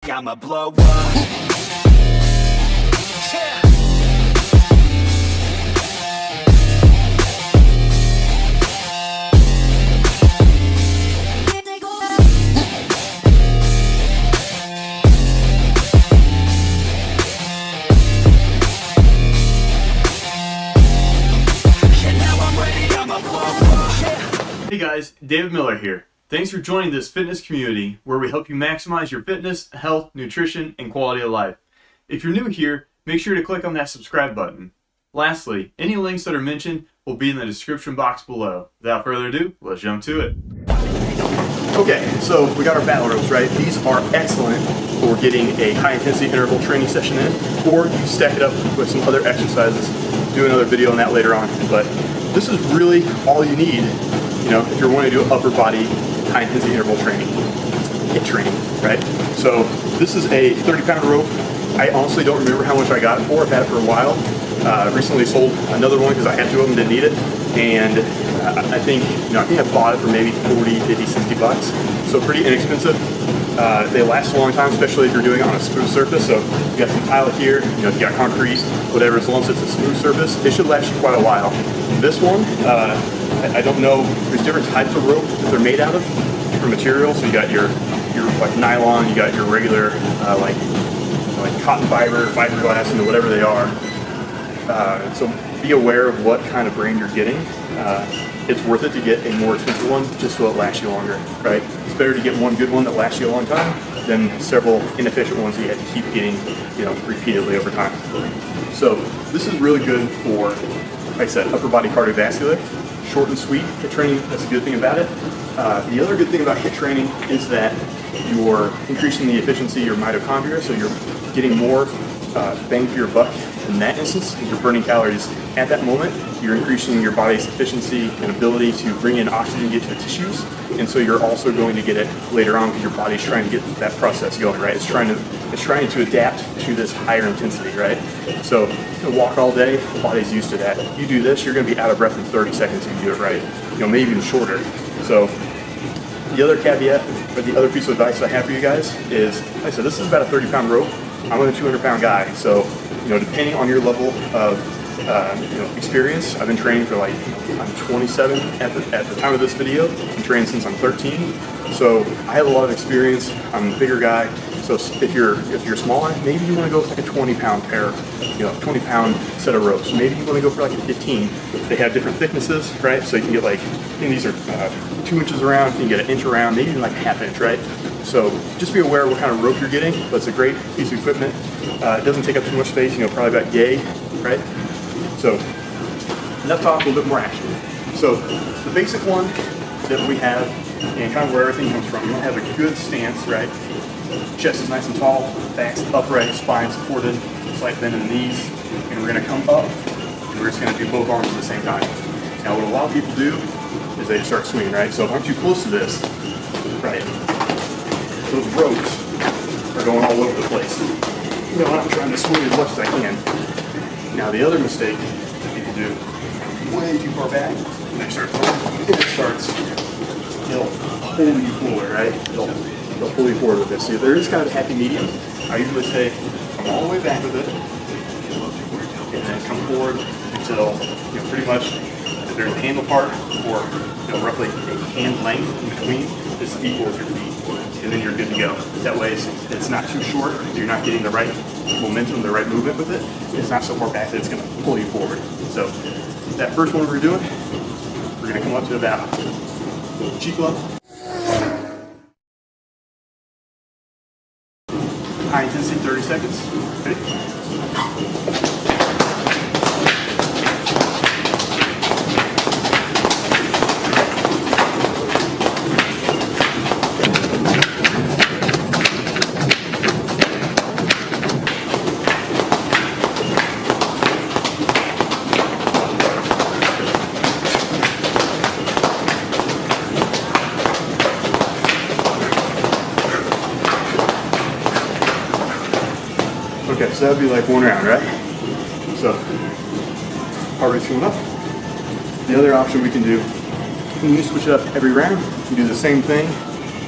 I'ma blow up. Yeah. Hey guys, David Miller here. Thanks for joining this fitness community where we help you maximize your fitness, health, nutrition, and quality of life. If you're new here, make sure to click on that subscribe button. Lastly, any links that are mentioned will be in the description box below. Without further ado, let's jump to it. Okay, so we got our battle ropes, right? These are excellent for getting a high intensity interval training session in, or you stack it up with some other exercises. Do another video on that later on, but this is really all you need, you know, if you're wanting to do upper body high intensity interval training, HIIT training, right? So this is a 30-pound rope. I honestly don't remember how much I got it for. I've had it for a while. Recently sold another one because I had two of them, didn't need it, and I think I bought it for maybe 40, 50, 60 bucks. So pretty inexpensive. They last a long time, especially if you're doing it on a smooth surface. So you got some tile here, if you got concrete, whatever, as long as it's a smooth surface, it should last you quite a while. This one, I don't know, there's different types of rope that they're made out of, different materials. So you got your like nylon, you got your regular like cotton fiber, fiberglass, whatever they are. So be aware of what kind of brand you're getting. It's worth it to get a more expensive one just so it lasts you longer, right? It's better to get one good one that lasts you a long time than several inefficient ones that you have to keep getting, repeatedly over time. So this is really good for, like I said, upper body cardiovascular, short and sweet HIIT training. That's a good thing about it. The other good thing about HIIT training is that you're increasing the efficiency of your mitochondria, so you're getting more bang for your buck. In that instance, if you're burning calories at that moment, you're increasing your body's efficiency and ability to bring in oxygen and get to the tissues, and so you're also going to get it later on because your body's trying to get that process going, right? It's trying to adapt to this higher intensity, right? So you walk all day, the body's used to that. You do this, you're going to be out of breath in 30 seconds if you do it right, maybe even shorter. So the other caveat, or the other piece of advice I have for you guys is, like I said, this is about a 30-pound rope. I'm a 200-pound guy, so depending on your level of experience, I've been training for I'm 27 at the time of this video. I'm training since I'm 13, so I have a lot of experience. I'm a bigger guy, so if you're smaller, maybe you want to go with like a 20-pound pair, 20-pound set of ropes. Maybe you want to go for like a 15. They have different thicknesses, right? So you can get these are 2 inches around, you can get an inch around, maybe even like a half inch, right? So just be aware of what kind of rope you're getting, but it's a great piece of equipment. It doesn't take up too much space, probably about yay, right? So enough talk, a little bit more action. So the basic one that we have, and kind of where everything comes from, you want to have a good stance, right? Chest is nice and tall, back's upright, spine supported, slight bend in the knees, and we're going to come up, and we're just going to do both arms at the same time. Now what a lot of people do is they just start swinging, right? So if I'm too close to this, right, those ropes are going all over the place. I'm trying to swing as much as I can. Now the other mistake people do, way too far back, and they start throwing, and it starts, it'll pull you forward, right? They'll pull you forward with this. So there is kind of a happy medium. I usually say, come all the way back with it, and then come forward until, pretty much, if there's a handle part, or roughly a hand length in between, this equals your feet. And then you're good to go. That way it's not too short, you're not getting the right momentum, the right movement with it. It's not so far back that it's going to pull you forward. So that first one we're doing, we're going to come up to about cheek level. High intensity, 30 seconds. Ready? Okay, so that would be like one round, right? So, heart rate's going up. The other option we can do, you can switch it up every round. You do the same thing,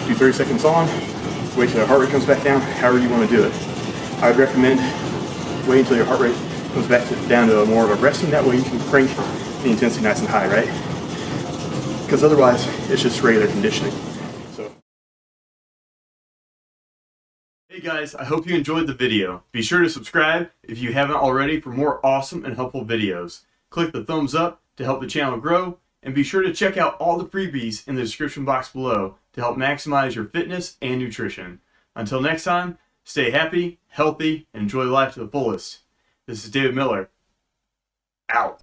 do 30 seconds on, wait till your heart rate comes back down, however you want to do it. I would recommend waiting until your heart rate comes back down to more of a resting. That way you can crank the intensity nice and high, right? Because otherwise, it's just regular conditioning. So. Hey guys, I hope you enjoyed the video. Be sure to subscribe if you haven't already for more awesome and helpful videos. Click the thumbs up to help the channel grow, and be sure to check out all the freebies in the description box below to help maximize your fitness and nutrition. Until next time, stay happy, healthy, and enjoy life to the fullest. This is David Miller. Out.